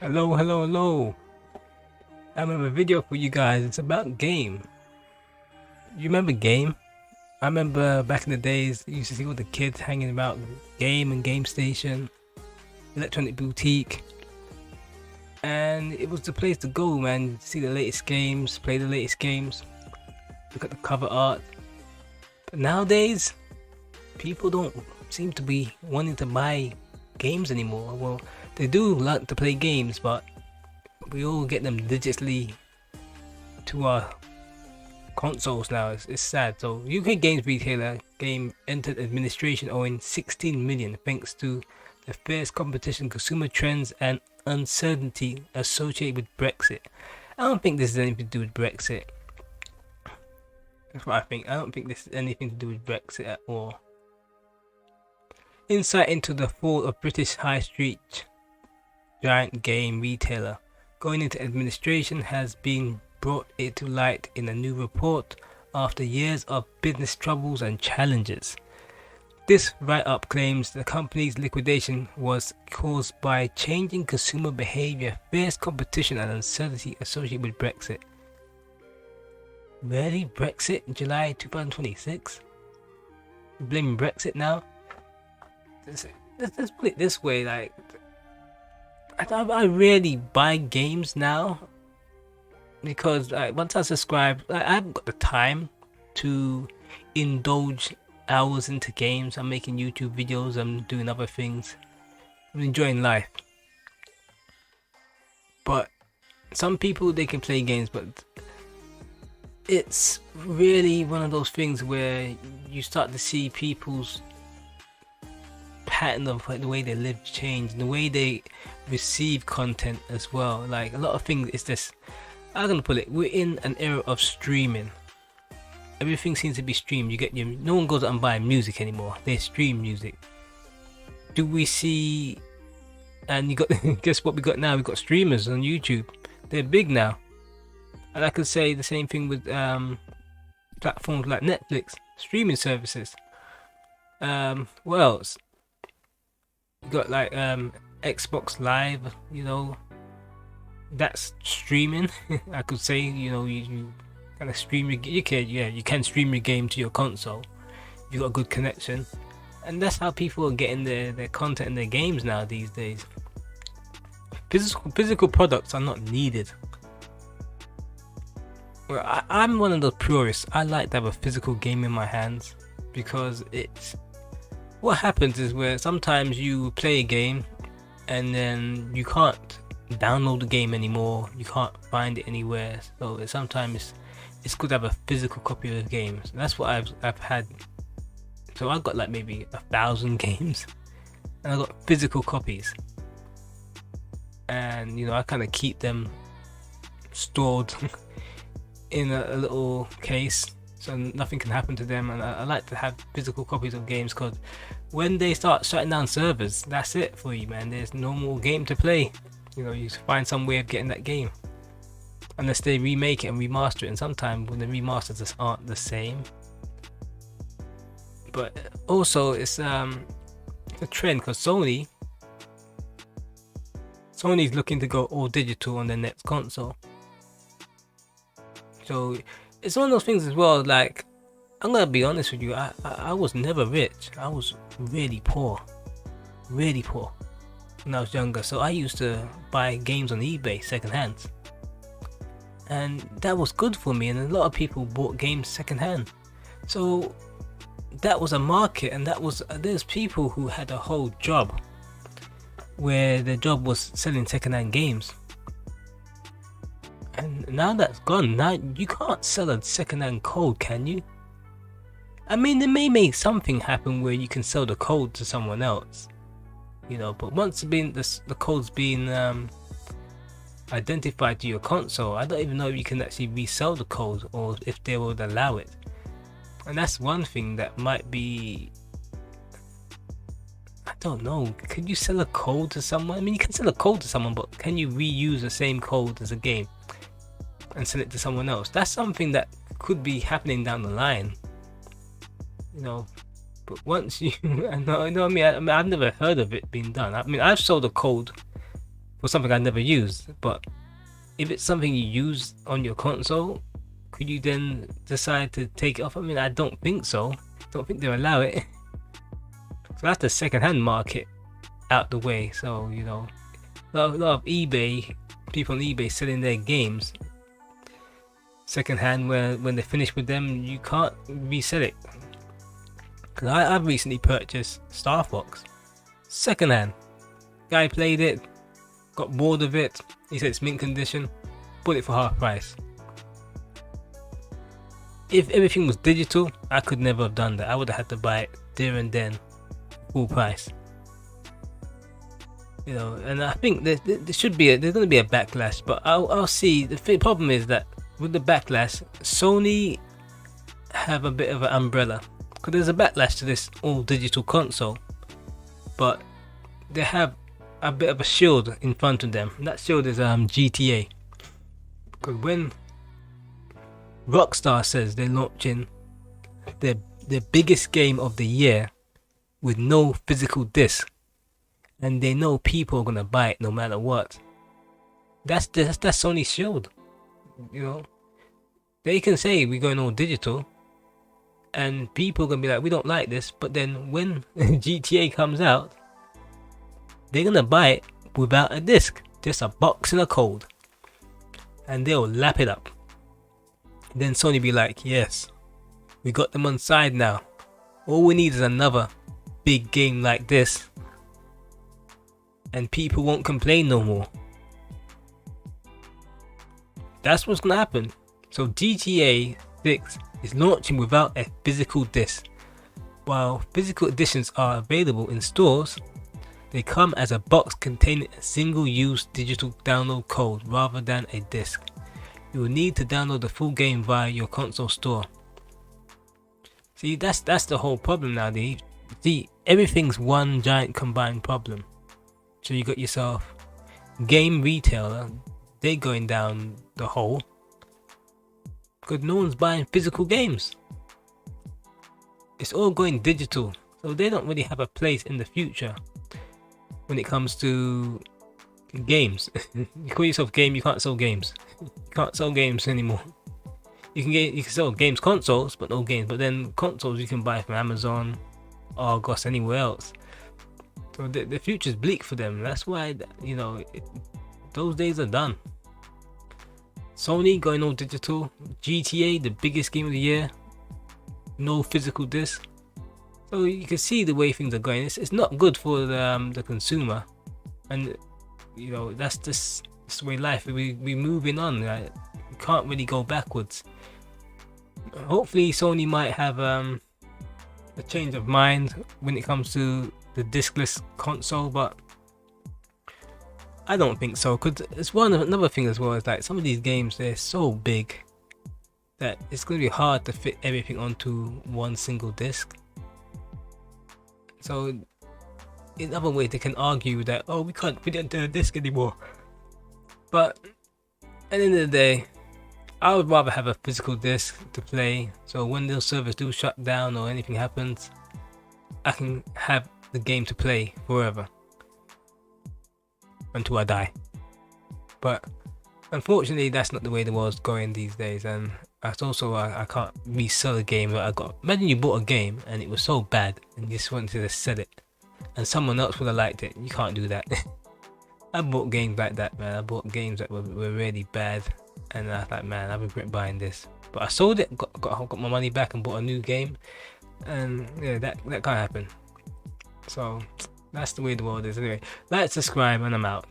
Hello. I have a video for you guys. It's about Game. You remember Game? I remember back in the days, you used to see all the kids hanging about Game and Game Station, Electronic Boutique, and it was the place to go, man. See the latest games, play the latest games, look at the cover art. But nowadays, people don't seem to be wanting to buy games anymore. Well, they do like to play games, but we all get them digitally to our consoles now. It's sad. So UK games retailer Game entered administration owing 16 million thanks to the fierce competition, consumer trends and uncertainty associated with Brexit. I don't think this has anything to do with Brexit. That's what I think. I don't think this has anything to do with Brexit at all. Insight into the fall of British high street giant game retailer going into administration has been brought to light in a new report after years of business troubles and challenges. This write-up claims the company's liquidation was caused by changing consumer behavior, fierce competition and uncertainty associated with Brexit. Really? Brexit in July 2026? You're blaming Brexit now? Let's put it this way, like, I really buy games now because once I subscribe, I haven't got the time to indulge hours into games. I'm making YouTube videos, I'm doing other things, I'm enjoying life. But some people, they can play games, but it's really one of those things where you start to see people's pattern of the way they live change, the way they receive content as well. Like a lot of things is this, I'm gonna put it, we're in an era of streaming. Everything seems to be streamed. You get no one goes out and buy music anymore, they stream music. Do we see, and you got guess what we got now? We got streamers on YouTube. They're big now. And I could say the same thing with platforms like Netflix, streaming services. What else? You got like Xbox Live, that's streaming. I could say, you kind of stream you can stream your game to your console if you got a good connection, and that's how people are getting their content in their games now these days. Physical products are not needed. Well, I'm one of those purists. I like to have a physical game in my hands because it's what happens is where sometimes you play a game and then you can't download the game anymore, you can't find it anywhere, so sometimes it's good to have a physical copy of the game. So that's what I've had. So I've got like maybe 1,000 games and I've got physical copies, and I kind of keep them stored in a little case so nothing can happen to them. And I like to have physical copies of games because when they start shutting down servers, that's it for you, man. There's no more game to play. You find some way of getting that game, unless they remake it and remaster it, and sometimes when the remasters just aren't the same. But also it's a trend because Sony's looking to go all digital on their next console. So it's one of those things as well. Like, I'm gonna be honest with you, I was never rich. I was really poor when I was younger. So I used to buy games on eBay secondhand, and that was good for me. And a lot of people bought games secondhand. So that was a market, and there's people who had a whole job where their job was selling secondhand games. And now that's gone. Now you can't sell a secondhand code, can you? I mean, they may make something happen where you can sell the code to someone else, but once the code's been identified to your console, I don't even know if you can actually resell the code or if they would allow it. And that's one thing that might be, I don't know, can you sell a code to someone? I mean, you can sell a code to someone, but can you reuse the same code as a game and sell it to someone else? That's something that could be happening down the line, but once you I mean, I've never heard of it being done. I mean, I've sold a code for something I never used. But if it's something you use on your console, could you then decide to take it off? I mean, I don't think so. Don't think they'll allow it. So that's the second-hand market out the way. So, you know, a lot of eBay, people on eBay selling their games second-hand, where when they finish with them, you can't resell it. Because I've recently purchased Star Fox second-hand. Guy played it, got bored of it. He said it's mint condition, bought it for half price. If everything was digital, I could never have done that. I would have had to buy it there and then, full price. You know, and I think there's going to be a backlash, but I'll see. The problem is that with the backlash, Sony have a bit of an umbrella, because there's a backlash to this all digital console, but they have a bit of a shield in front of them. And that shield is GTA, because when Rockstar says they're launching their biggest game of the year with no physical disc, and they know people are gonna buy it no matter what, that's Sony's shield. You know, they can say we're going all digital, and people are gonna be like, we don't like this. But then when GTA comes out, they're gonna buy it without a disc, just a box and a code, and they'll lap it up. Then Sony be like, yes, we got them on side now. All we need is another big game like this, and people won't complain no more. That's what's gonna happen. So GTA 6 is launching without a physical disc. While physical editions are available in stores, they come as a box containing a single-use digital download code rather than a disc. You will need to download the full game via your console store. See, that's the whole problem now. See, everything's one giant combined problem. So you got yourself game retailer, they're going down the hole because no one's buying physical games. It's all going digital, so they don't really have a place in the future when it comes to games. You call yourself game, you can't sell games. You can't sell games anymore. You can sell games consoles, but no games. But then consoles you can buy from Amazon, Argos, anywhere else. So the future's bleak for them. That's why, you know, those days are done. Sony going all digital. GTA, the biggest game of the year, no physical disc. So you can see the way things are going. It's not good for the consumer, and you know that's the way life. We moving on. Right? You can't really go backwards. Hopefully, Sony might have a change of mind when it comes to the discless console, but I don't think so. Because it's another thing as well is like some of these games, they're so big that it's going to be hard to fit everything onto one single disc. So in other ways they can argue that, oh, we can't fit it into a disc anymore. But at the end of the day, I would rather have a physical disc to play, so when those servers do shut down or anything happens, I can have the game to play forever until I die. But unfortunately that's not the way the world's going these days, and that's also I can't resell a game that I got. Imagine you bought a game and it was so bad and you just wanted to sell it and someone else would have liked it. You can't do that. I bought games like that, man. I bought games that were really bad, and I was like, man, I regret buying this. But I sold it, got my money back and bought a new game, and yeah, that can't happen. So that's the way the world is. Anyway, like, subscribe, and I'm out.